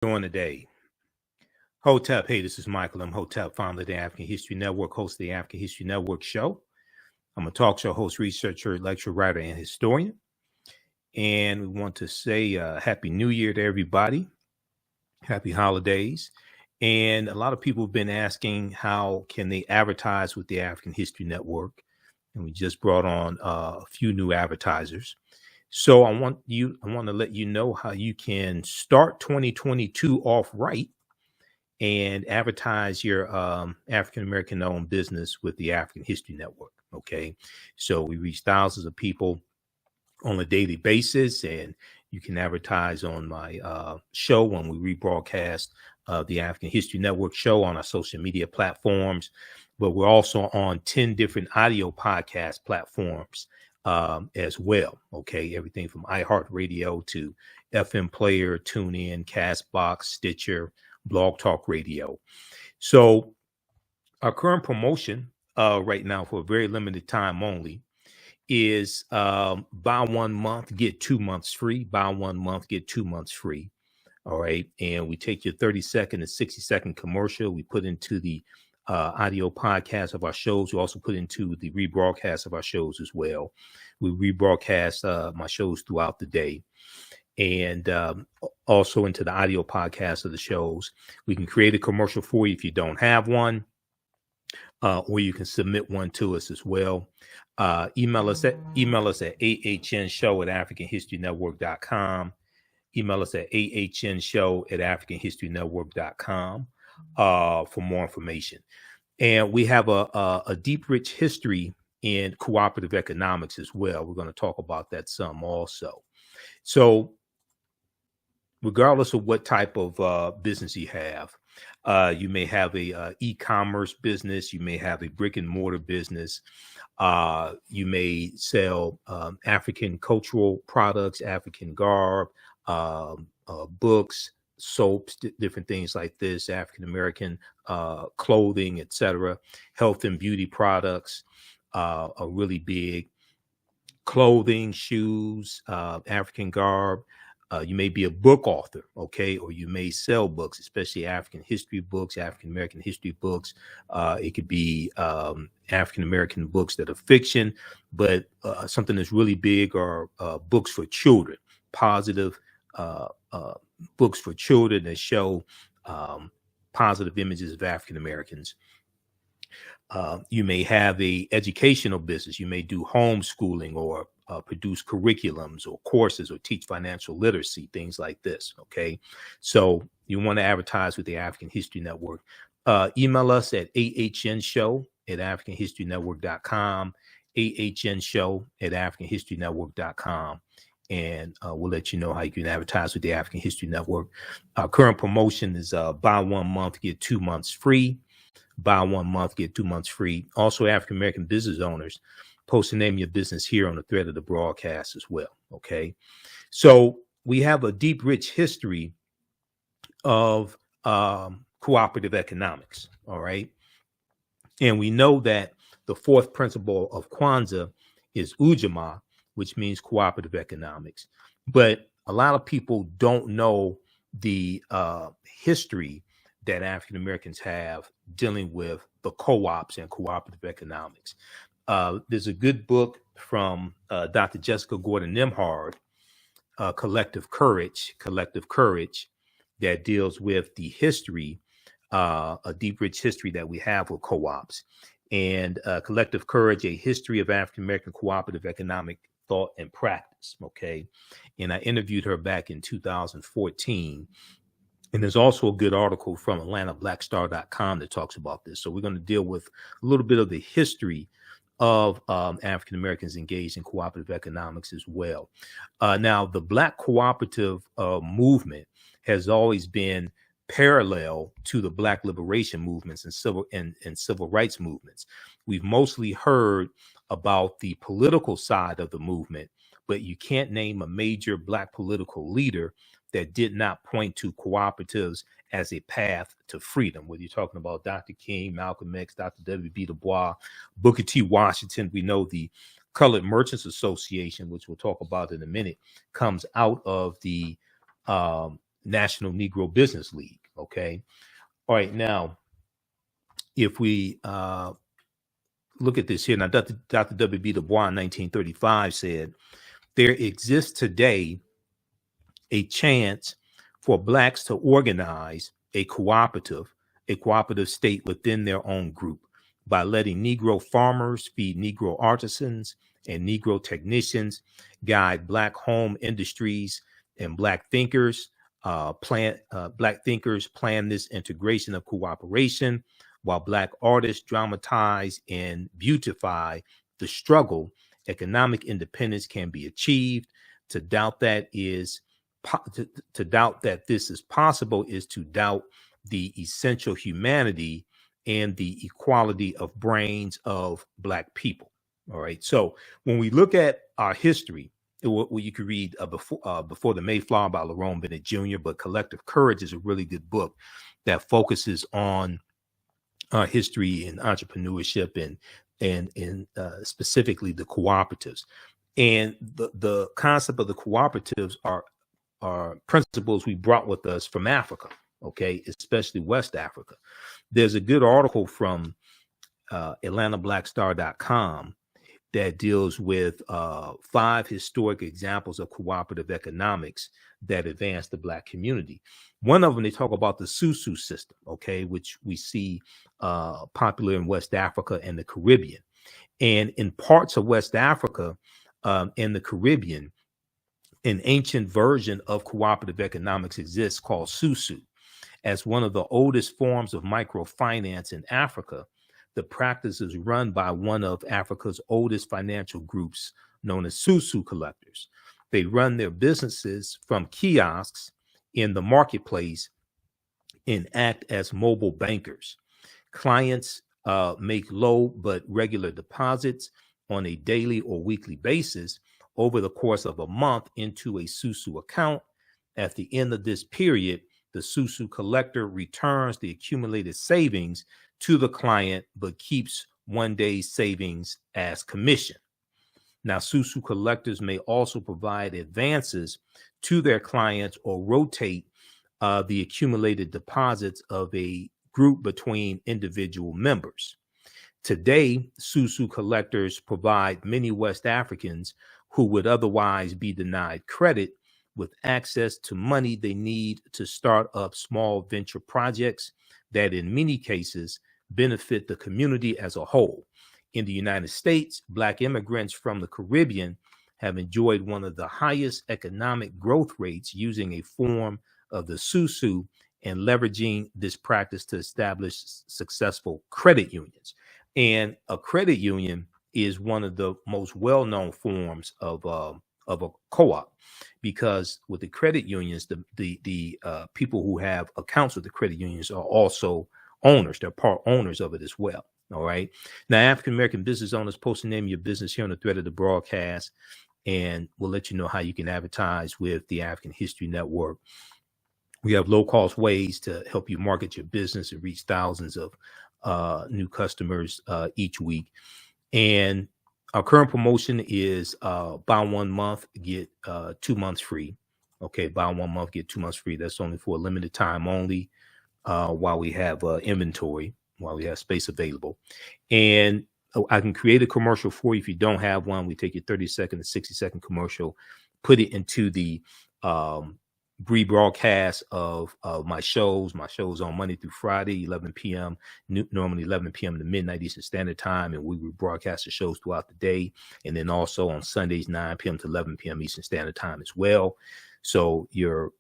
Doing today. Hotep, hey, this is Michael. I'm Hotep, founder of the African History Network, host of the African History Network show. I'm a talk show host, researcher, lecturer, writer, and historian. And we want to say Happy New Year to everybody. Happy holidays. And a lot of people have been asking how can they advertise with the African History Network. And we just brought on a few new advertisers. So I want to let you know how you can start 2022 off right and advertise your African American owned business with the African History Network. Okay. So we reach thousands of people on a daily basis, and you can advertise on my show when we rebroadcast the African History Network show on our social media platforms. But we're also on 10 different audio podcast platforms as well. Okay. Everything from iHeartRadio to FM Player, TuneIn, Castbox, Stitcher, Blog Talk Radio. So our current promotion right now for a very limited time only is buy 1 month, get 2 months free. Buy 1 month, get 2 months free. All right. And we take your 30-second and 60-second commercial. We put into the audio podcast of our shows. We also put into the rebroadcast of our shows as well. We rebroadcast my shows throughout the day. And also into the audio podcast of the shows. We can create a commercial for you if you don't have one, or you can submit one to us as well. Email us at ahnshow@africanhistorynetwork.com. Email us at ahnshow@africanhistorynetwork.com for more information. And we have a deep, rich history in cooperative economics as well. We're going to talk about that some also. So regardless of what type of business you have, you may have a e-commerce business, you may have a brick and mortar business, you may sell African cultural products, African garb, books, soaps, different things like this, African American clothing, etc. Health and beauty products are really big. Clothing, shoes, African garb. You may be a book author, okay, or you may sell books, especially African history books, African American history books. It could be African American books that are fiction, but something that's really big are books for children, positive books for children that show positive images of African Americans. You may have a educational business. You may do homeschooling or produce curriculums or courses or teach financial literacy, things like this. Okay. So you want to advertise with the African History Network. Email us at ahnshow@africanhistorynetwork.com, ahnshow@africanhistorynetwork.com. And we'll let you know how you can advertise with the African History Network. Our current promotion is buy 1 month, get 2 months free. Buy 1 month, get 2 months free. Also, African American business owners, post the name of your business here on the thread of the broadcast as well. Okay. So we have a deep, rich history of cooperative economics. All right. And we know that the fourth principle of Kwanzaa is Ujamaa, which means cooperative economics. But a lot of people don't know the history that African Americans have dealing with the co-ops and cooperative economics. There's a good book from Dr. Jessica Gordon Nimhard, Collective Courage, that deals with the history, a deep, rich history that we have with co-ops. And Collective Courage, a history of African American cooperative economic thought and practice. Okay. And I interviewed her back in 2014. And there's also a good article from AtlantaBlackStar.com that talks about this. So we're going to deal with a little bit of the history of African Americans engaged in cooperative economics as well. Now, the Black cooperative movement has always been parallel to the Black liberation movements and civil rights movements. We've mostly heard about the political side of the movement, but you can't name a major Black political leader that did not point to cooperatives as a path to freedom. Whether you're talking about Dr. King, Malcolm X, Dr. W.B. Du Bois, Booker T. Washington, we know the Colored Merchants Association, which we'll talk about in a minute, comes out of the National Negro Business League. Okay. All right. Now, if we look at this here, now Dr. W.B. Du Bois in 1935 said, there exists today a chance for blacks to organize a cooperative state within their own group by letting Negro farmers feed Negro artisans and Negro technicians, guide black home industries, and black thinkers plan this integration of cooperation, while black artists dramatize and beautify the struggle. Economic independence can be achieved. To doubt that this is possible is to doubt the essential humanity and the equality of brains of black people. All right. So when we look at our history, you could read Before the Mayflower by Lerone Bennett Jr., but Collective Courage is a really good book that focuses on history and entrepreneurship and specifically the cooperatives. And the concept of the cooperatives are principles we brought with us from Africa, okay, especially West Africa. There's a good article from AtlantaBlackStar.com that deals with 5 historic examples of cooperative economics that advance the black community. One of them, they talk about the Susu system, okay, which we see popular in West Africa and the Caribbean. And in parts of West Africa and the Caribbean, an ancient version of cooperative economics exists called Susu. As one of the oldest forms of microfinance in Africa, the practice is run by one of Africa's oldest financial groups, known as Susu collectors. They run their businesses from kiosks in the marketplace and act as mobile bankers. Clients make low but regular deposits on a daily or weekly basis over the course of a month into a Susu account. At the end of this period, the Susu collector returns the accumulated savings to the client, but keeps one day's savings as commission. Now, Susu collectors may also provide advances to their clients or rotate the accumulated deposits of a group between individual members. Today, Susu collectors provide many West Africans who would otherwise be denied credit with access to money they need to start up small venture projects that in many cases benefit the community as a whole. In the United States, Black immigrants from the Caribbean have enjoyed one of the highest economic growth rates using a form of the Susu and leveraging this practice to establish successful credit unions. And a credit union is one of the most well-known forms of a co-op, because with the credit unions, the people who have accounts with the credit unions are also owners. They're part owners of it as well. All right. Now, African-American business owners, post the name of your business here on the thread of the broadcast, and we'll let you know how you can advertise with the African History Network. We have low-cost ways to help you market your business and reach thousands of new customers each week. And our current promotion is buy 1 month, get 2 months free. Okay, buy 1 month, get 2 months free. That's only for a limited time only while we have inventory, while we have space available. And I can create a commercial for you. If you don't have one, we take your 30-second to 60-second commercial, put it into the rebroadcast of my shows. My shows on Monday through Friday, 11 p.m., normally 11 p.m. to midnight Eastern Standard Time, and we rebroadcast the shows throughout the day. And then also on Sundays, 9 p.m. to 11 p.m. Eastern Standard Time as well. So your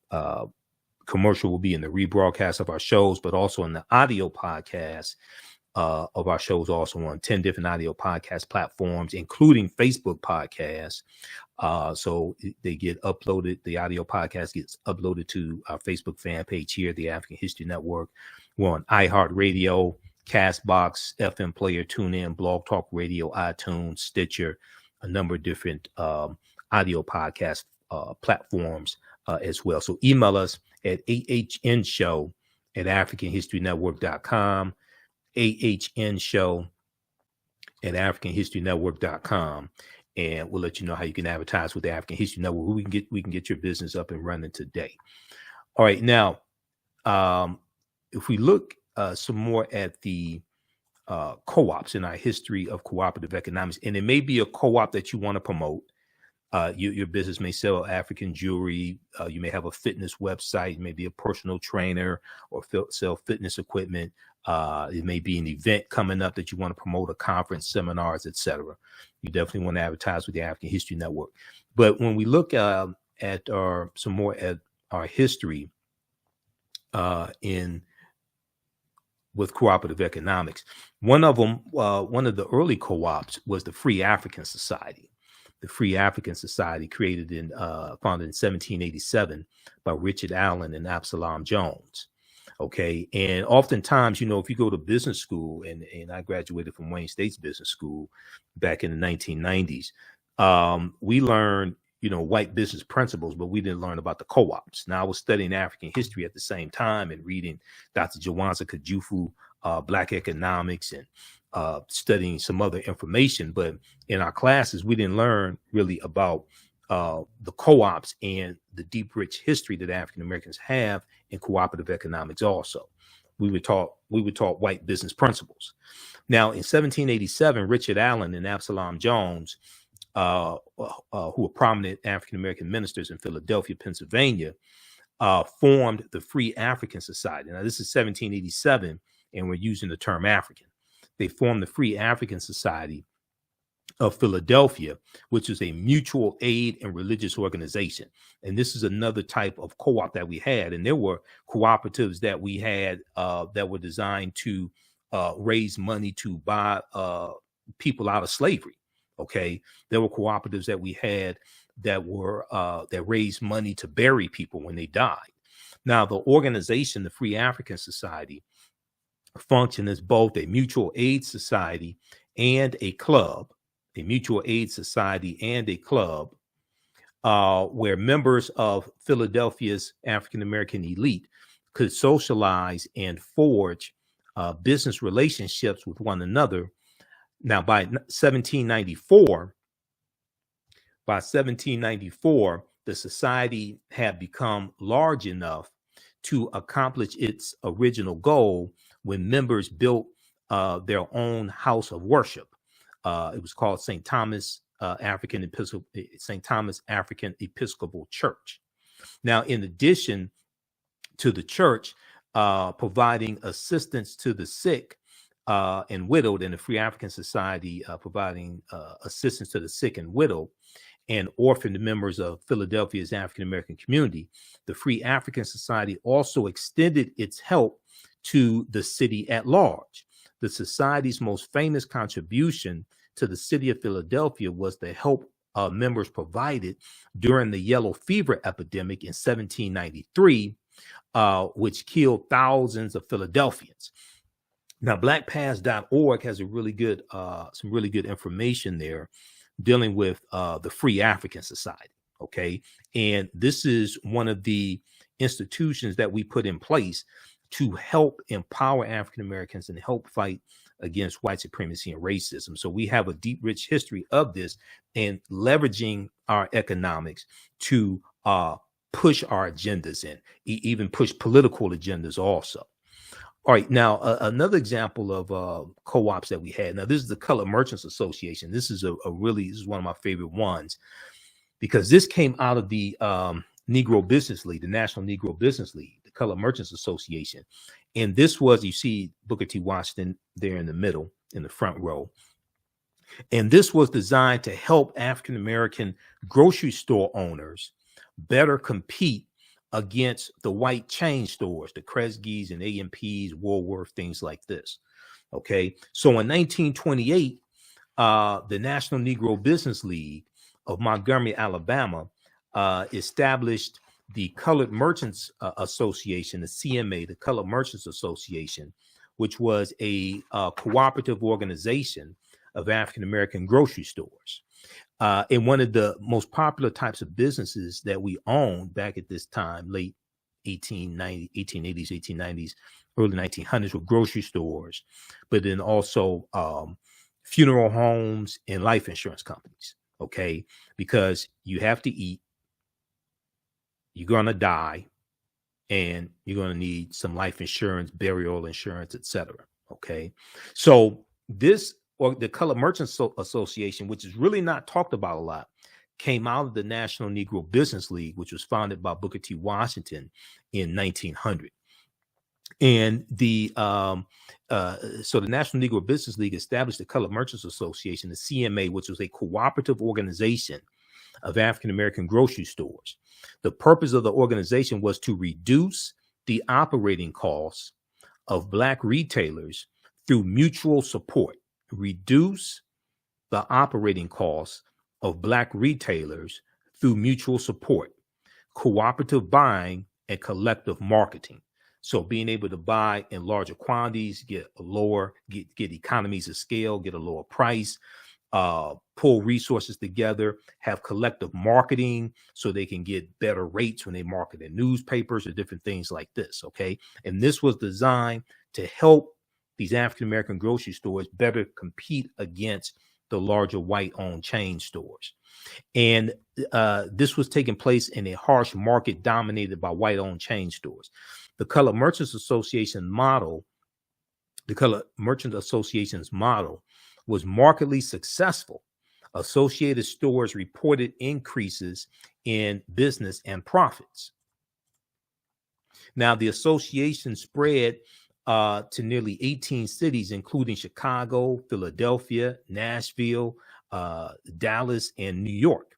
commercial will be in the rebroadcast of our shows, but also in the audio podcast of our shows, also on 10 different audio podcast platforms, including Facebook podcasts. So they get uploaded. The audio podcast gets uploaded to our Facebook fan page here, the African History Network. We're on iHeartRadio, Castbox, FM Player, TuneIn, Blog Talk Radio, iTunes, Stitcher, a number of different audio podcast platforms as well. So email us at ahnshow@africanhistorynetwork.com, ahnshow@africanhistorynetwork.com. And we'll let you know how you can advertise with the African History Network. We can get your business up and running today. All right, now if we look some more at the co-ops in our history of cooperative economics, and it may be a co-op that you want to promote. Your business may sell African jewelry. You may have a fitness website, maybe a personal trainer, or sell fitness equipment. It may be an event coming up that you want to promote, a conference, seminars, etc. You definitely want to advertise with the African History Network. But when we look at some more at our history with cooperative economics, one of the early co-ops was the Free African Society. The Free African Society, founded in 1787 by Richard Allen and Absalom Jones. Okay, and oftentimes, if you go to business school, and I graduated from Wayne State's business school back in the 1990s, we learned white business principles, but we didn't learn about the co-ops. Now, I was studying African history at the same time and reading Dr. Jawanza Kajufu, Black Economics, and studying some other information. But in our classes, we didn't learn really about the co-ops and the deep, rich history that African Americans have in cooperative economics. Also, we were taught white business principles. Now, in 1787, Richard Allen and Absalom Jones, who were prominent African American ministers in Philadelphia, Pennsylvania, formed the Free African Society. Now, this is 1787, and we're using the term African. They formed the Free African Society of Philadelphia, which is a mutual aid and religious organization. And this is another type of co-op that we had. And there were cooperatives that we had that were designed to raise money to buy people out of slavery. Okay, there were cooperatives that we had that raised money to bury people when they died. Now, the organization, the Free African Society, functioned as both a mutual aid society and a club, where members of Philadelphia's African American elite could socialize and forge business relationships with one another. Now, by 1794, the society had become large enough to accomplish its original goal when members built their own house of worship. It was called St. Thomas African Episcopal Church. Now, in addition to the church providing assistance to the sick and widowed, and the Free African Society providing assistance to the sick and widowed and orphaned members of Philadelphia's African American community, the Free African Society also extended its help to the city at large. The society's most famous contribution to the city of Philadelphia was the help members provided during the yellow fever epidemic in 1793, which killed thousands of Philadelphians. Now, blackpast.org has some really good information there dealing with the Free African Society. Okay, and this is one of the institutions that we put in place to help empower African Americans and help fight against white supremacy and racism. So we have a deep, rich history of this and leveraging our economics to push our agendas and even push political agendas also. All right, now another example of co-ops that we had. Now, this is the Colored Merchants Association. This is this is one of my favorite ones because this came out of the Negro Business League, the National Negro Business League, the Colored Merchants Association. And this was, you see Booker T. Washington there in the middle, in the front row. And this was designed to help African American grocery store owners better compete against the white chain stores, the Kresge's and A&P's, Woolworth, things like this. Okay, so in 1928, the National Negro Business League of Montgomery, Alabama, established the Colored Merchants Association, the CMA, the Colored Merchants Association, which was a cooperative organization of African American grocery stores. And one of the most popular types of businesses that we owned back at this time, late 1880s, 1890s, early 1900s, were grocery stores, but then also funeral homes and life insurance companies. Okay, because you have to eat, you're gonna die, and you're going to need some life insurance, burial insurance, etc. Okay, so this, or the Colored Merchants Association, which is really not talked about a lot, came out of the National Negro Business League, which was founded by Booker T. Washington in 1900. And so the National Negro Business League established the Colored Merchants Association, the CMA, which was a cooperative organization of African American grocery stores. The purpose of the organization was to reduce the operating costs of Black retailers through mutual support. Reduce the operating costs of Black retailers through mutual support, cooperative buying, and collective marketing. So being able to buy in larger quantities, get economies of scale, get a lower price, pull resources together, have collective marketing so they can get better rates when they market in newspapers or different things like this. Okay. And this was designed to help these African-American grocery stores better compete against the larger white-owned chain stores. And this was taking place in a harsh market dominated by white-owned chain stores. The Colored Merchants Association model, the Colored Merchant Association's model, was markedly successful. Associated stores reported increases in business and profits. Now, the association spread to nearly 18 cities, including Chicago, Philadelphia, Nashville, Dallas, and New York.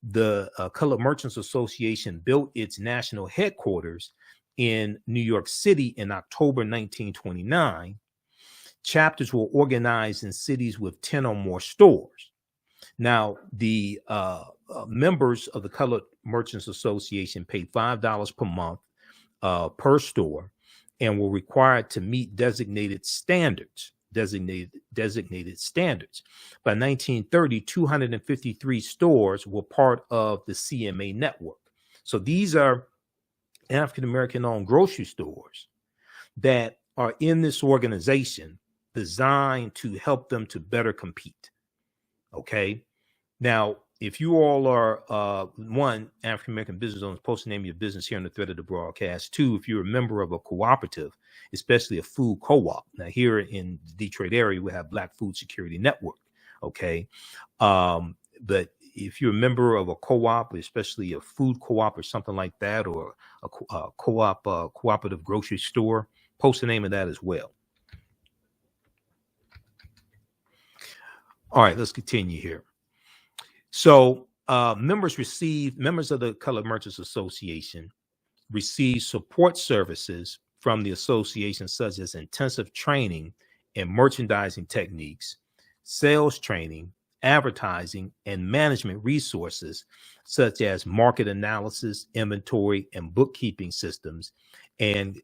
The Colored Merchants Association built its national headquarters in New York City in October 1929. Chapters were organized in cities with 10 or more stores. Now, the members of the Colored Merchants Association paid $5 per month per store and were required to meet designated standards. By 1930, 253 stores were part of the CMA network. So these are African-American owned grocery stores that are in this organization designed to help them to better compete. Okay. Now, if you all are one, African-American business owners, post the name of your business here on the thread of the broadcast. Two, if you're a member of a cooperative, especially a food co-op. Now, here in the Detroit area, we have Black Food Security Network. Okay. But if you're a member of a co-op, especially a food co-op or something like that, or a co-op, cooperative grocery store, post the name of that as well. All right, let's continue here. So members of the Colored Merchants Association receive support services from the association, such as intensive training in merchandising techniques, sales training, advertising, and management resources, such as market analysis, inventory, and bookkeeping systems, and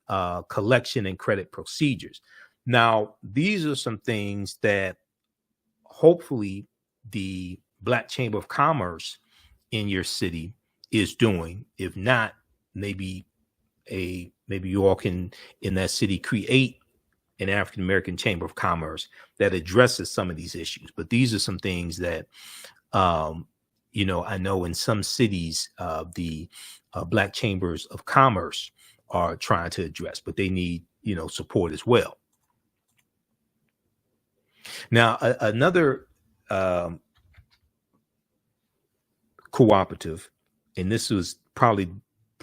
collection and credit procedures. Now, these are some things that hopefully the Black Chamber of Commerce in your city is doing. If not, maybe you all can in that city create an African American Chamber of Commerce that addresses some of these issues. But these are some things that I know in some cities the Black Chambers of Commerce are trying to address, but they need support as well. Now, another cooperative, and this was probably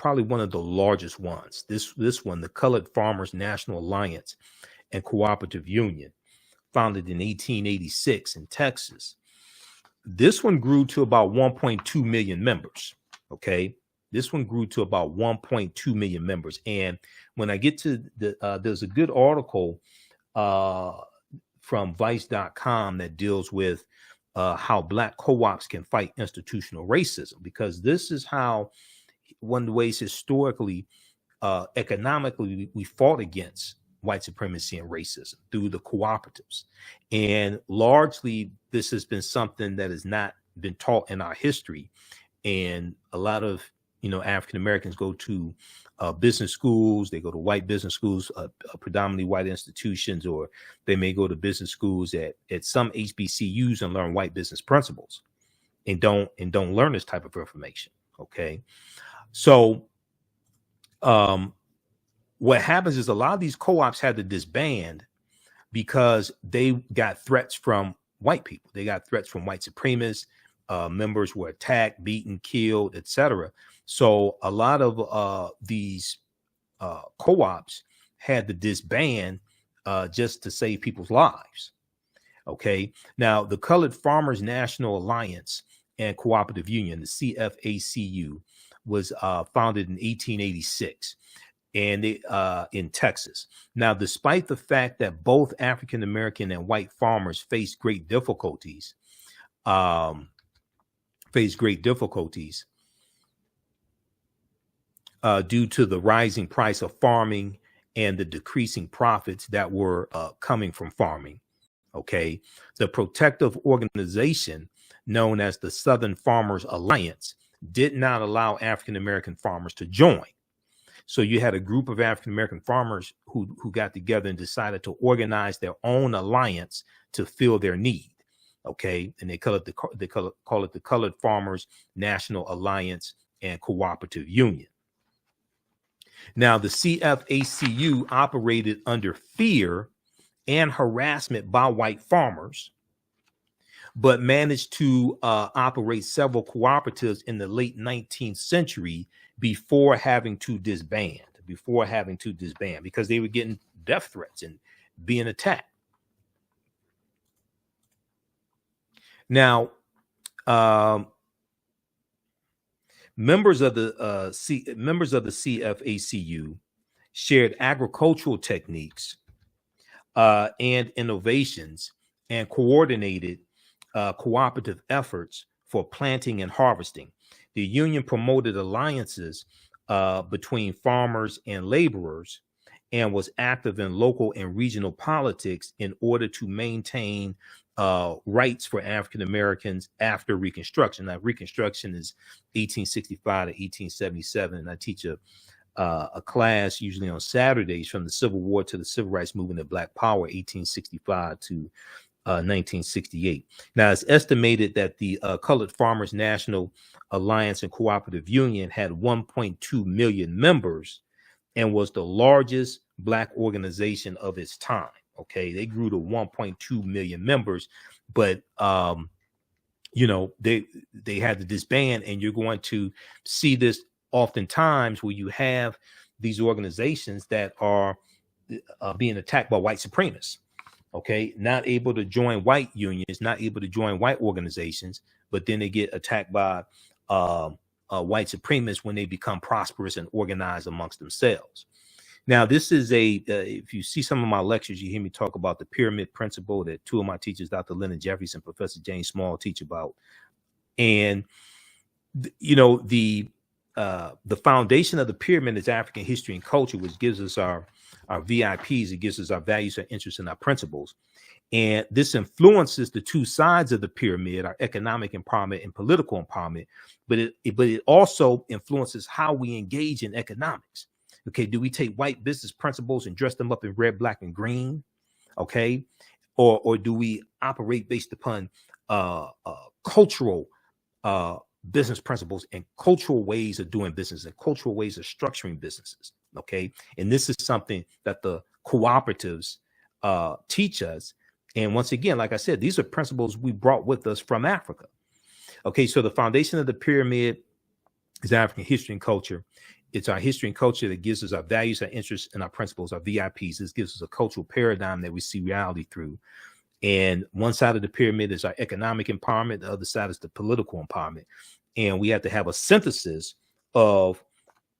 one of the largest ones. This one, the Colored Farmers National Alliance and Cooperative Union, founded in 1886 in Texas. This one grew to about 1.2 million members. Okay, this one grew to about 1.2 million members. And when I get to there's a good article from Vice.com that deals with how Black co-ops can fight institutional racism, because this is how one of the ways historically, economically, we fought against white supremacy and racism through the cooperatives. And largely, this has been something that has not been taught in our history. And a lot of, African Americans go to business schools, they go to white business schools, predominantly white institutions, or they may go to business schools at some HBCUs and learn white business principles and don't learn this type of information. Okay. So what happens is a lot of these co-ops had to disband because they got threats from white people. They got threats from white supremacists. Members were attacked, beaten, killed, etc. So a lot of these co-ops had to disband just to save people's lives. Okay. Now, the Colored Farmers National Alliance and Cooperative Union, the CFACU, was founded in 1886 and in Texas. Now, despite the fact that both African American and white farmers faced great difficulties, due to the rising price of farming and the decreasing profits that were coming from farming. Okay, the protective organization known as the Southern Farmers Alliance did not allow African American farmers to join. So you had a group of African American farmers who got together and decided to organize their own alliance to fill their need. Okay, and they call it the Colored Farmers National Alliance and Cooperative Union. Now, the CFACU operated under fear and harassment by white farmers, but managed to operate several cooperatives in the late 19th century before having to disband, because they were getting death threats and being attacked. Now, members of the CFACU shared agricultural techniques and innovations and coordinated cooperative efforts for planting and harvesting. The union promoted alliances between farmers and laborers and was active in local and regional politics in order to maintain rights for African Americans after Reconstruction. Now, Reconstruction is 1865 to 1877, and I teach a class usually on Saturdays from the Civil War to the Civil Rights Movement of Black Power, 1865 to 1968. Now, it's estimated that the Colored Farmers National Alliance and Cooperative Union had 1.2 million members and was the largest Black organization of its time. Okay, they grew to 1.2 million members, but you know, they had to disband, and you're going to see this oftentimes where you have these organizations that are being attacked by white supremacists. Okay, not able to join white unions, not able to join white organizations, but then they get attacked by white supremacists when they become prosperous and organized amongst themselves. Now, this is if you see some of my lectures, you hear me talk about the pyramid principle that two of my teachers, Dr. Leonard Jeffries and Professor James Small, teach about. And, you know, the foundation of the pyramid is African history and culture, which gives us our VIPs. It gives us our values, our interests, and our principles. And this influences the two sides of the pyramid, our economic empowerment and political empowerment, but it also influences how we engage in economics. Okay, do we take white business principles and dress them up in red, black, and green? Okay, or do we operate based upon cultural business principles and cultural ways of doing business and cultural ways of structuring businesses? Okay, and this is something that the cooperatives teach us. And once again, like I said, these are principles we brought with us from Africa. Okay, so the foundation of the pyramid is African history and culture. It's our history and culture that gives us our values, our interests, and our principles, our VIPs. This gives us a cultural paradigm that we see reality through. And one side of the pyramid is our economic empowerment. The other side is the political empowerment. And we have to have a synthesis of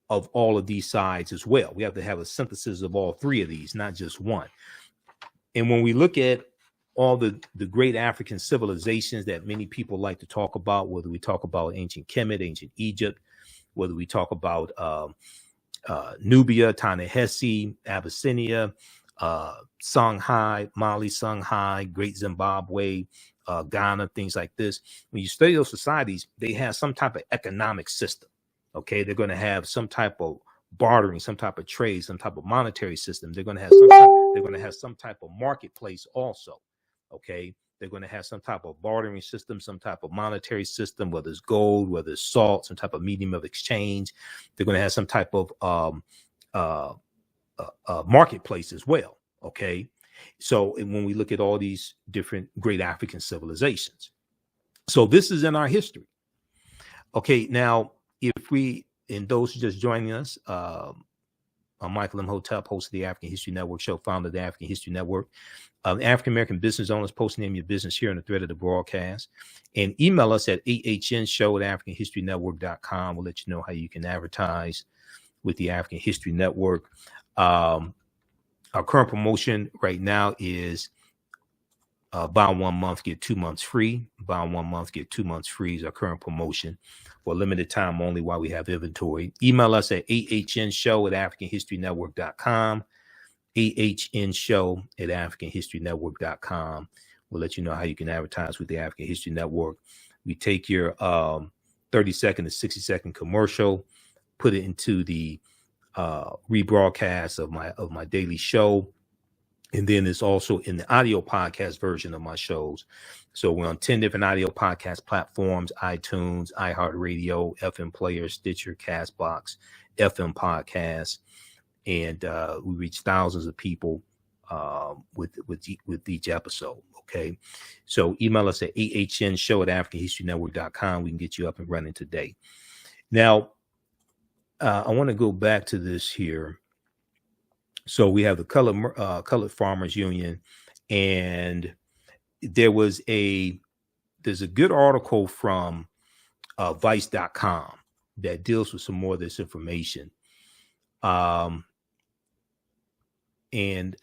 all of these sides as well. We have to have a synthesis of all three of these, not just one. And when we look at all the great African civilizations that many people like to talk about, whether we talk about ancient Kemet, ancient Egypt, whether we talk about Nubia, Ta-Nehisi, Abyssinia, Songhai, Mali, Songhai, Great Zimbabwe, Ghana, things like this. When you study those societies, they have some type of economic system. Okay, they're going to have some type of bartering, some type of trade, some type of monetary system. They're going to have some type of marketplace also. Okay, they're going to have some type of bartering system, some type of monetary system, whether it's gold, whether it's salt, some type of medium of exchange. They're going to have some type of marketplace as well. Okay. So when we look at all these different great African civilizations, so this is in our history. Okay. Now, if we, and those who just joining us, I'm Michael Imhotep, host of the African History Network show, founder of the African History Network. African American business owners, post name your business here in the thread of the broadcast, and email us at ahnshow@africanhistorynetwork.com. We'll let you know how you can advertise with the African History Network. Our current promotion right now is buy 1 month, get 2 months free. Buy 1 month, get 2 months free is our current promotion for limited time only while we have inventory. Email us at ahnshow@africanhistorynetwork.com. ahnshow@africanhistorynetwork.com. We'll let you know how you can advertise with the African History Network. We take your 30-second to 60-second commercial, put it into the rebroadcast of my daily show. And then it's also in the audio podcast version of my shows. So we're on 10 different audio podcast platforms: iTunes, iHeartRadio, FM Player, Stitcher, Castbox, FM Podcasts. And we reach thousands of people with each episode. Okay. So email us at ahnshow@africanhistorynetwork.com. We can get you up and running today. Now, I want to go back to this here. So we have the Colored Farmers Union, and there's a good article from Vice.com that deals with some more of this information. And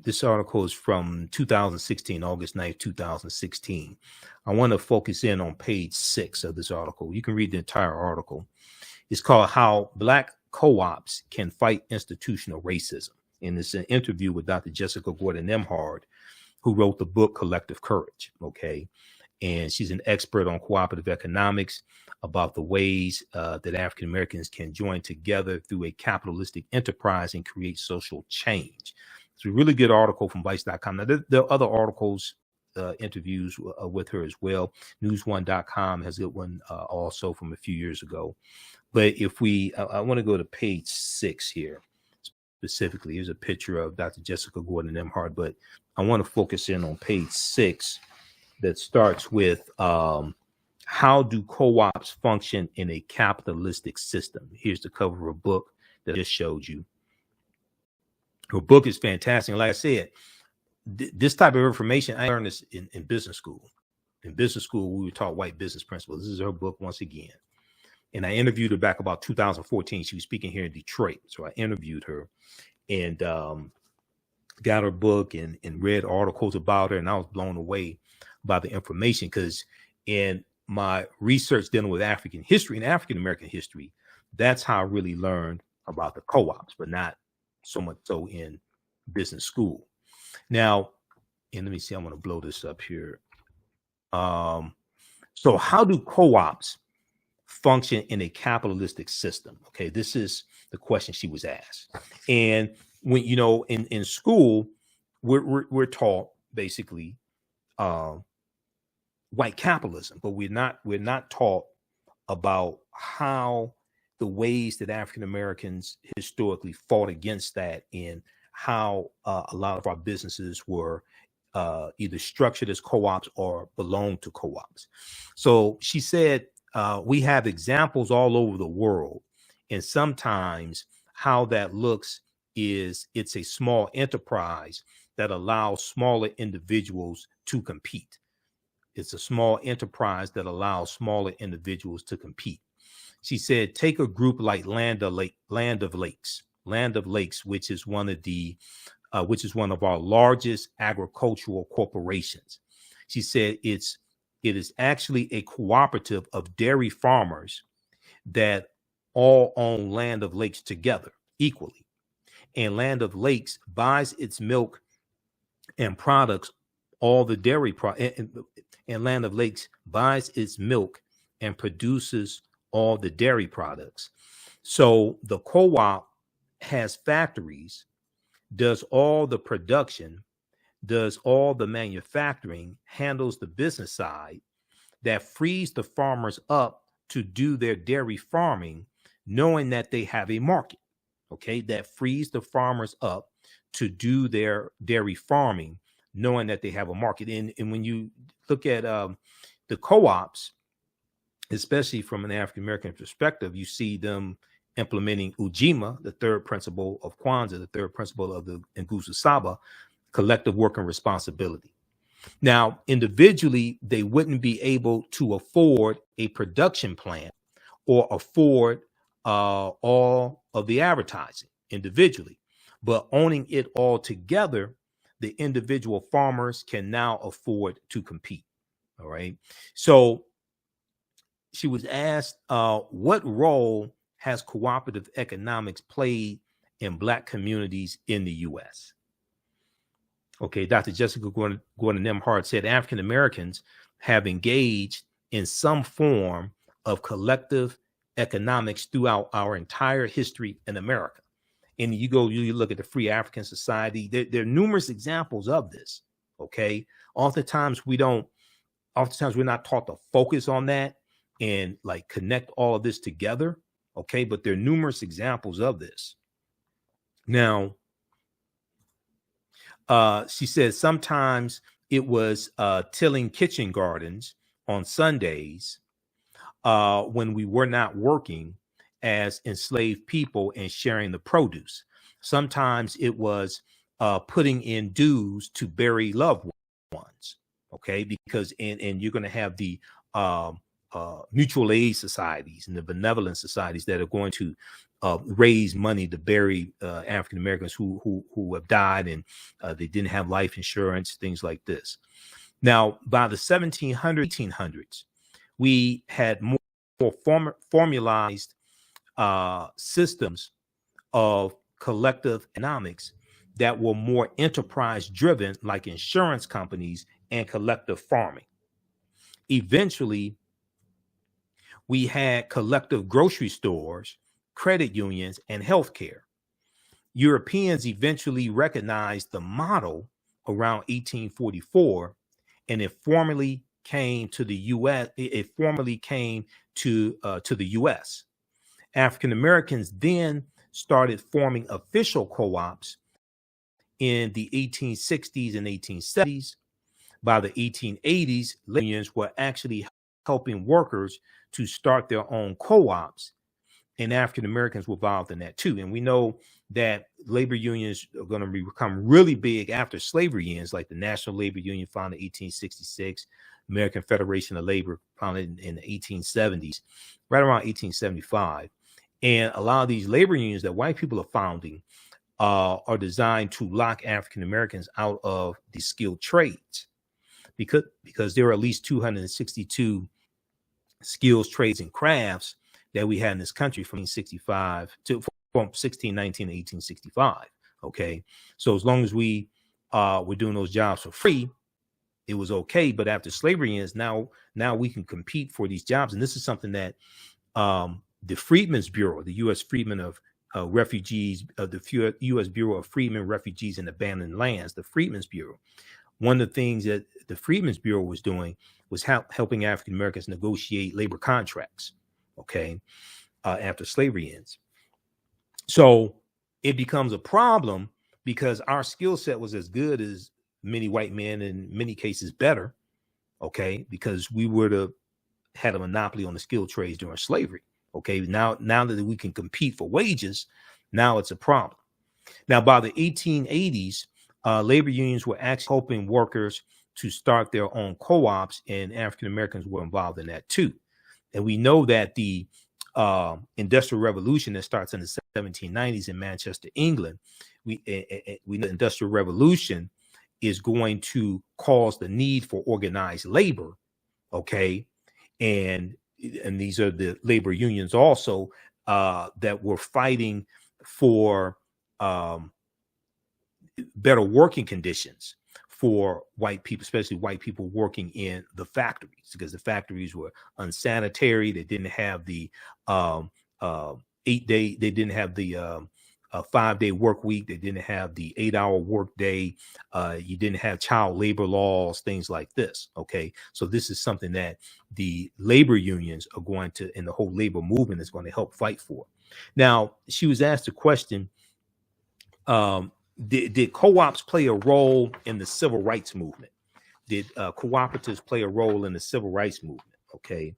this article is from 2016, August 9th, 2016. I want to focus in on page 6 of this article. You can read the entire article. It's called How Black Co-ops Can Fight Institutional Racism. And it's an interview with Dr. Jessica Gordon-Nembhard, who wrote the book Collective Courage. Okay. And she's an expert on cooperative economics, about the ways that African Americans can join together through a capitalistic enterprise and create social change. It's a really good article from Vice.com. Now, there are other articles, interviews with her as well. News1.com has a good one also from a few years ago. But if I want to go to page 6 here specifically. Here's a picture of Dr. Jessica Gordon-Nembhard, but I want to focus in on page 6 that starts with how do co-ops function in a capitalistic system? Here's the cover of a book that I just showed you. Her book is fantastic. Like I said, this type of information, I learned this in business school. In business school, we were taught white business principles. This is her book once again. And I interviewed her back about 2014. She was speaking here in Detroit. So I interviewed her and got her book and read articles about her. And I was blown away by the information, because in my research dealing with African history and African American history, that's how I really learned about the co-ops, but not so much so in business school. Now, and let me see, I'm going to blow this up here. So how do co-ops function in a capitalistic system? Okay, this is the question she was asked. And when, you know, in school, we're taught basically white capitalism, but we're not taught about how the ways that African Americans historically fought against that, and how a lot of our businesses were either structured as co-ops or belonged to co-ops. So she said, we have examples all over the world, and sometimes how that looks is it's a small enterprise that allows smaller individuals to compete. It's a small enterprise that allows smaller individuals to compete. She said, take a group like Land of Lakes, which is one of our largest agricultural corporations. She said it is actually a cooperative of dairy farmers that all own Land of Lakes together equally. And Land of Lakes buys its milk and products, all the dairy and Land of Lakes buys its milk and produces all the dairy products. So the co-op has factories, does all the production, does all the manufacturing, handles the business side, that frees the farmers up to do their dairy farming, knowing that they have a market. okay, that frees the farmers up to do their dairy farming, knowing that they have a market. And when you look at the co-ops, especially from an African American perspective, you see them implementing Ujima, the third principle of Kwanzaa, the third principle of the Nguzo Saba, collective working responsibility. Now, individually, they wouldn't be able to afford a production plant or afford all of the advertising individually, but owning it all together, the individual farmers can now afford to compete. All right. So she was asked, what role has cooperative economics played in Black communities in the U.S.? Okay, Dr. Jessica Gordon Nemhard said African Americans have engaged in some form of collective economics throughout our entire history in America. And you look at the Free African Society, there are numerous examples of this. Okay, oftentimes we're not taught to focus on that and like connect all of this together. Okay, but there are numerous examples of this. Now, she says sometimes it was tilling kitchen gardens on Sundays when we were not working as enslaved people and sharing the produce. Sometimes it was putting in dues to bury loved ones. Okay, because and you're going to have the mutual aid societies and the benevolent societies that are going to raise money to bury African Americans who have died and they didn't have life insurance, things like this. Now, by the 1700s, 1800s, we had more formalized systems of collective economics that were more enterprise driven, like insurance companies and collective farming. Eventually, we had collective grocery stores, credit unions, and healthcare. Europeans eventually recognized the model around 1844, and it formally came to the U.S. It formally came to the U.S. African Americans then started forming official co-ops in the 1860s and 1870s. By the 1880s, labor unions were actually helping workers to start their own co-ops, and African Americans were involved in that too. And we know that labor unions are going to become really big after slavery ends, like the National Labor Union founded in 1866, American Federation of Labor founded in the 1870s, right around 1875. And a lot of these labor unions that white people are founding are designed to lock African Americans out of the skilled trades, because there are at least 262 skills, trades, and crafts that we had in this country from 1619 to 1865. Okay, so as long as we were doing those jobs for free, it was okay. But after slavery ends, now we can compete for these jobs, and this is something that the Freedmen's Bureau, the U.S. Freedmen of Refugees, the U.S. Bureau of Freedmen, Refugees, and Abandoned Lands, the Freedmen's Bureau. One of the things that the Freedmen's Bureau was doing was helping African Americans negotiate labor contracts, okay, after slavery ends. So it becomes a problem because our skill set was as good as many white men, in many cases better, okay, because we would have had a monopoly on the skilled trades during slavery. Okay, now that we can compete for wages, now it's a problem. Now, by the 1880s, labor unions were actually helping workers to start their own co-ops, and African Americans were involved in that too. And we know that the Industrial Revolution that starts in the 1790s in Manchester, England, we know the Industrial Revolution is going to cause the need for organized labor. Okay, and these are the labor unions also that were fighting for better working conditions for white people, especially white people working in the factories, because the factories were unsanitary. They didn't have the 8-day, they didn't have the 5-day work week. They didn't have the 8-hour work day. You didn't have child labor laws, things like this. Okay, so this is something that the labor unions are going to, and the whole labor movement is going to help fight for. Now, she was asked a question, did co-ops play a role in the civil rights movement? Did cooperatives play a role in the civil rights movement? Okay.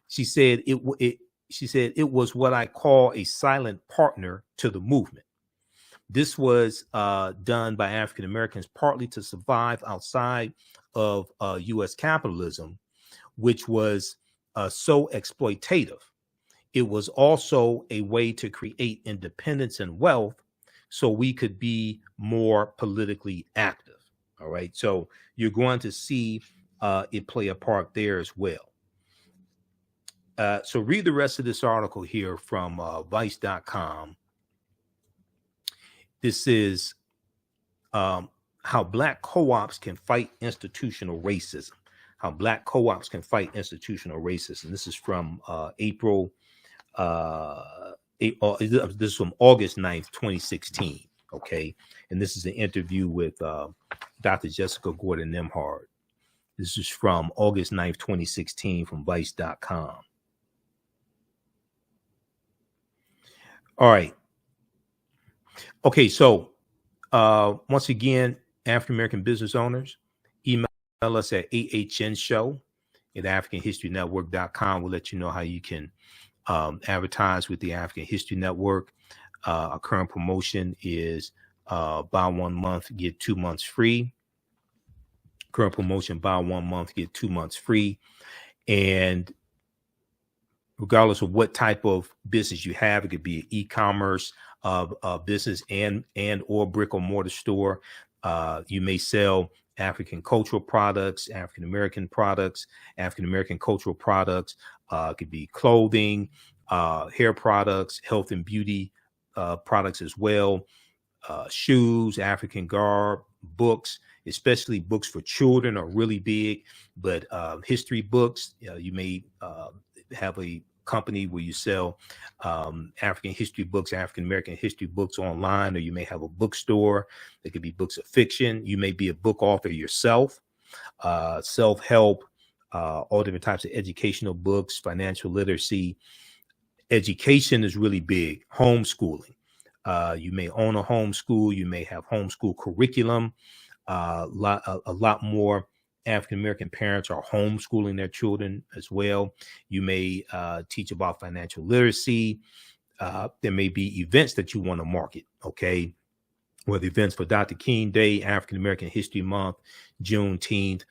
She said it was what I call a silent partner to the movement. This was done by African Americans partly to survive outside of U.S. capitalism, which was so exploitative. It was also a way to create independence and wealth so we could be more politically active. All right. So you're going to see it play a part there as well. So read the rest of this article here from vice.com. This is how Black co-ops can fight institutional racism. How Black co-ops can fight institutional racism. This is from April. This is from August 9th, 2016. Okay. And this is an interview with Dr. Jessica Gordon Nimhard. This is from August 9th, 2016 from vice.com. All right. Okay. So once again, African-American business owners, email us at ahnshow@africanhistorynetwork.com. We'll let you know how you can advertise with the African History Network. Our current promotion is buy 1 month, get 2 months free. Current promotion, buy 1 month, get 2 months free. And regardless of what type of business you have, it could be an e-commerce business and or brick or mortar store. You may sell African cultural products, African American products, African American cultural products. It could be clothing, hair products, health and beauty products as well, shoes, African garb, books, especially books for children are really big, but history books, you may have a company where you sell African history books, African American history books online, or you may have a bookstore. There could be books of fiction. You may be a book author yourself, self-help, all different types of educational books, financial literacy. Education is really big. Homeschooling. You may own a homeschool. You may have homeschool curriculum. A lot more African-American parents are homeschooling their children as well. You may teach about financial literacy. There may be events that you want to market, okay? Whether events for Dr. King Day, African-American History Month, Juneteenth,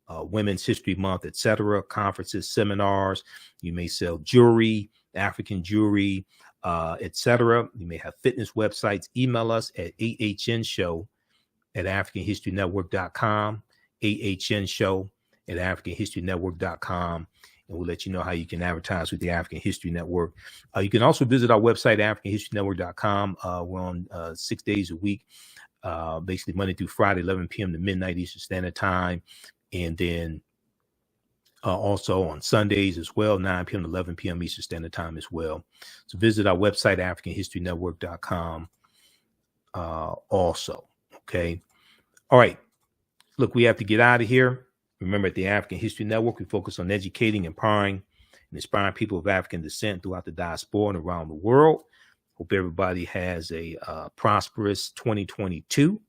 Women's History Month, etc., conferences, seminars. You may sell jewelry, African jewelry, etc. You may have fitness websites. Email us at ahnshow@africanhistorynetwork.com. ahnshow@africanhistorynetwork.com, and we'll let you know how you can advertise with the African History Network. You can also visit our website, africanhistorynetwork.com. We're on 6 days a week, basically Monday through Friday, 11 p.m. to midnight Eastern Standard Time, and then also on Sundays as well, 9 p.m. to 11 p.m. Eastern Standard Time as well. So visit our website, africanhistorynetwork.com also. Okay. All right. Look, we have to get out of here. Remember, at the African History Network, we focus on educating, empowering, and inspiring people of African descent throughout the diaspora and around the world. Hope everybody has a prosperous 2022.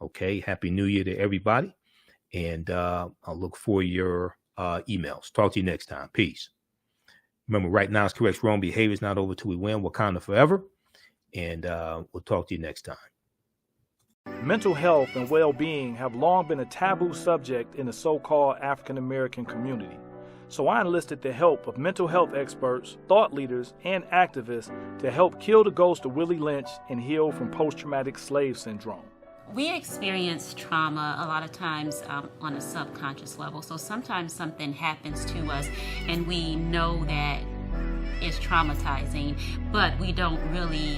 Okay. Happy New Year to everybody. And I'll look for your emails. Talk to you next time. Peace. Remember, right now is correct. Wrong behavior is not over till we win. Wakanda forever. And we'll talk to you next time. Mental health and well-being have long been a taboo subject in the so-called African American community. So I enlisted the help of mental health experts, thought leaders, and activists to help kill the ghost of Willie Lynch and heal from post-traumatic slave syndrome. We experience trauma a lot of times on a subconscious level. So sometimes something happens to us and we know that it's traumatizing, but we don't really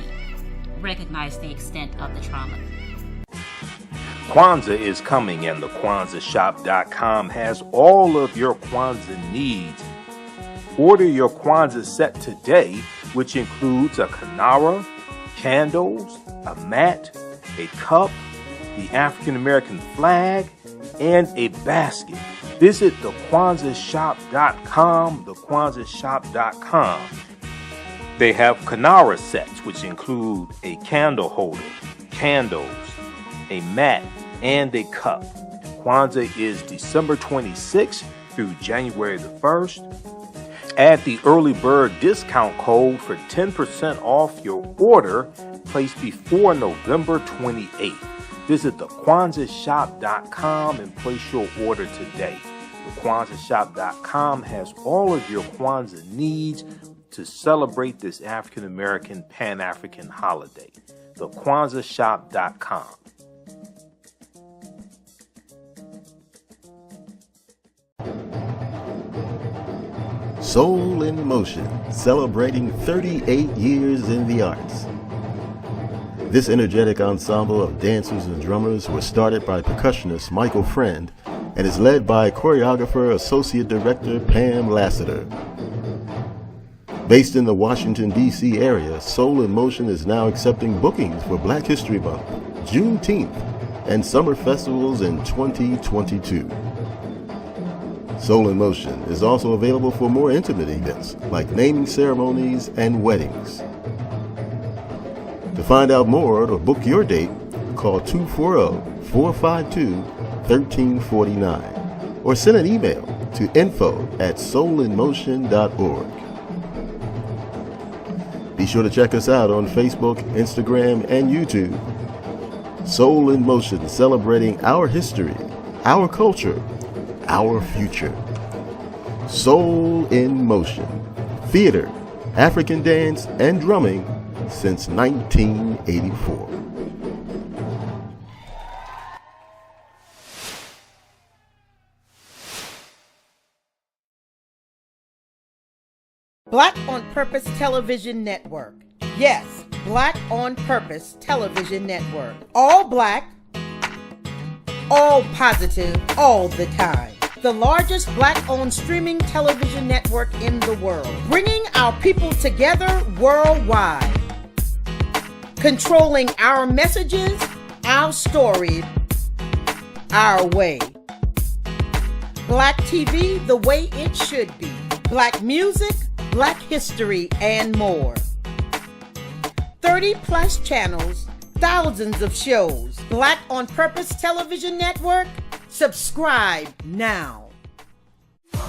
recognize the extent of the trauma. Kwanzaa is coming, and the KwanzaaShop.com has all of your Kwanzaa needs. Order your Kwanzaa set today, which includes a kinara, candles, a mat, a cup, the African American flag, and a basket. Visit the KwanzaaShop.com, the KwanzaaShop.com. They have Kanara sets, which include a candle holder, candles, a mat, and a cup. Kwanzaa is December 26th through January the 1st. Add the early bird discount code for 10% off your order placed before November 28th. Visit thekwanzaashop.com and place your order today. Thekwanzaashop.com has all of your Kwanzaa needs to celebrate this African American Pan-African holiday. Thekwanzaashop.com. Soul in Motion, celebrating 38 years in the arts. This energetic ensemble of dancers and drummers was started by percussionist Michael Friend and is led by choreographer Associate Director Pam Lassiter. Based in the Washington, D.C. area, Soul in Motion is now accepting bookings for Black History Month, Juneteenth, and summer festivals in 2022. Soul in Motion is also available for more intimate events like naming ceremonies and weddings. To find out more or book your date, call 240-452-1349 or send an email to info@soulinmotion.org. Be sure to check us out on Facebook, Instagram, and YouTube. Soul in Motion, celebrating our history, our culture, our future. Soul in Motion. Theater, African dance, and drumming since 1984. Black on Purpose Television Network. Yes, Black on Purpose Television Network. All black, all positive, all the time. The largest Black-owned streaming television network in the world. Bringing our people together worldwide. Controlling our messages, our stories, our way. Black TV the way it should be. Black music, Black history, and more. 30 plus channels, thousands of shows. Black on Purpose Television Network. Subscribe now.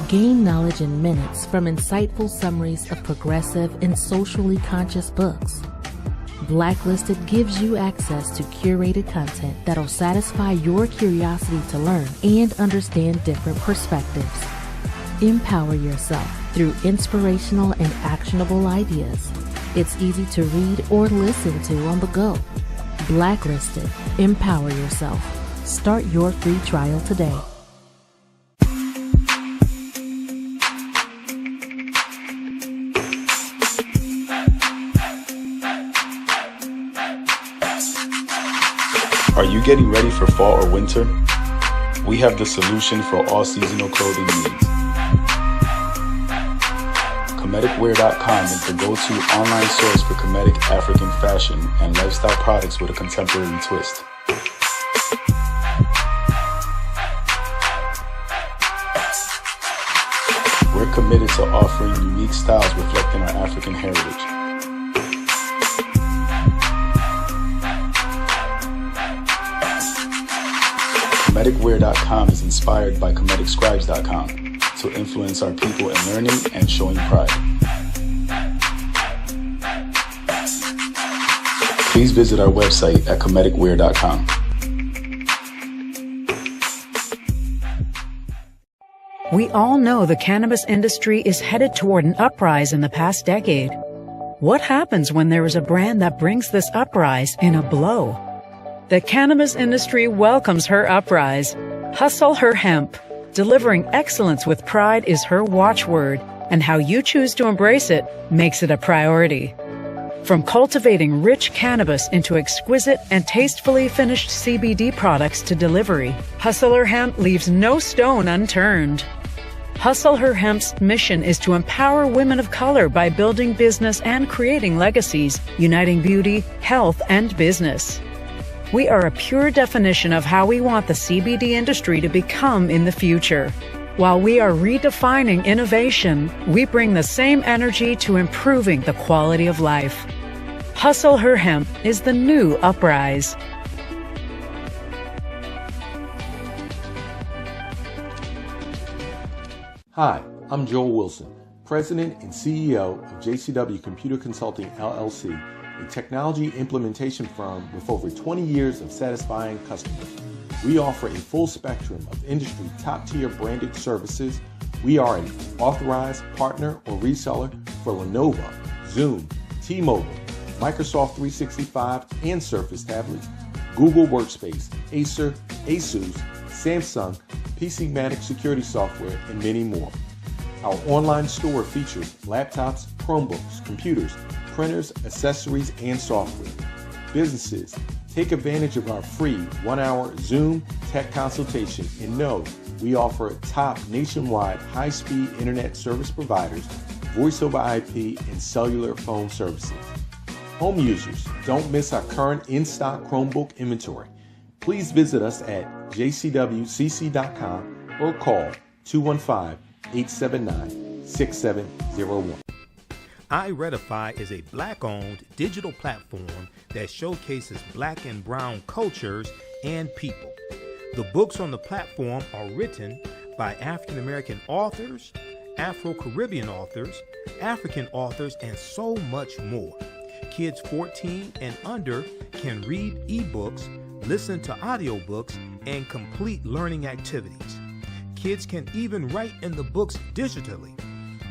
Gain knowledge in minutes from insightful summaries of progressive and socially conscious books. Blacklisted gives you access to curated content that'll satisfy your curiosity to learn and understand different perspectives. Empower yourself through inspirational and actionable ideas. It's easy to read or listen to on the go. Blacklisted. Empower yourself. Start your free trial today. Are you getting ready for fall or winter? We have the solution for all seasonal clothing needs. Comedicwear.com is the go-to online source for Comedic African fashion and lifestyle products with a contemporary twist. We're committed to offering unique styles reflecting our African heritage. Comedicwear.com is inspired by ComedicScribes.com to influence our people in learning and showing pride. Please visit our website at comedicwear.com. We all know the cannabis industry is headed toward an uprise in the past decade. What happens when there is a brand that brings this uprise in a blow? The cannabis industry welcomes her uprise. Hustle her hemp. Delivering excellence with pride is her watchword, and how you choose to embrace it makes it a priority. From cultivating rich cannabis into exquisite and tastefully finished CBD products to delivery, Hustle Her Hemp leaves no stone unturned. Hustle Her Hemp's mission is to empower women of color by building business and creating legacies, uniting beauty, health, and business. We are a pure definition of how we want the CBD industry to become in the future. While we are redefining innovation, we bring the same energy to improving the quality of life. Hustle Her Hemp is the new Uprise. Hi, I'm Joel Wilson, President and CEO of JCW Computer Consulting LLC, a technology implementation firm with over 20 years of satisfying customers. We offer a full spectrum of industry top-tier branded services. We are an authorized partner or reseller for Lenovo, Zoom, T-Mobile, Microsoft 365 and Surface tablets, Google Workspace, Acer, Asus, Samsung, PCmatic security software, and many more. Our online store features laptops, Chromebooks, computers, printers, accessories, and software. Businesses, take advantage of our free 1-hour Zoom tech consultation and know we offer top nationwide high-speed internet service providers, voice over IP, and cellular phone services. Home users, don't miss our current in-stock Chromebook inventory. Please visit us at jcwcc.com or call 215-879-6701. iRedify is a Black-owned digital platform that showcases Black and Brown cultures and people. The books on the platform are written by African American authors, Afro-Caribbean authors, African authors, and so much more. Kids 14 and under can read ebooks, listen to audiobooks, and complete learning activities. Kids can even write in the books digitally.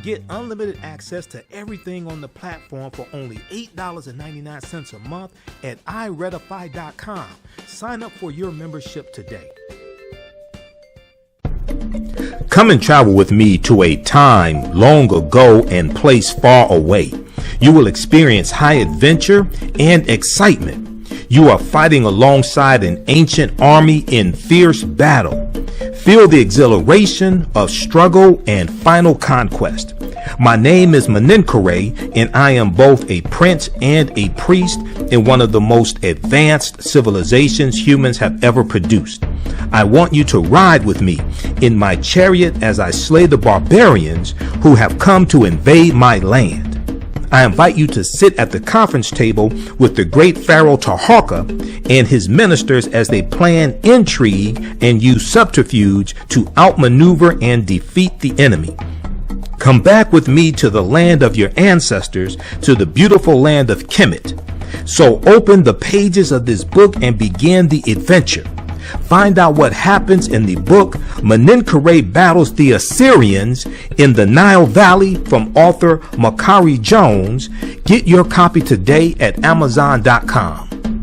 Get unlimited access to everything on the platform for only $8.99 a month at iRedify.com. Sign up for your membership today. Come and travel with me to a time long ago and place far away. You will experience high adventure and excitement. You are fighting alongside an ancient army in fierce battle. Feel the exhilaration of struggle and final conquest. My name is Meninkere, and I am both a prince and a priest in one of the most advanced civilizations humans have ever produced. I want you to ride with me in my chariot as I slay the barbarians who have come to invade my land. I invite you to sit at the conference table with the great Pharaoh Taharka and his ministers as they plan intrigue and use subterfuge to outmaneuver and defeat the enemy. Come back with me to the land of your ancestors, to the beautiful land of Kemet. So open the pages of this book and begin the adventure. Find out what happens in the book Meninkere Battles the Assyrians in the Nile Valley from author Makari Jones. Get your copy today at Amazon.com.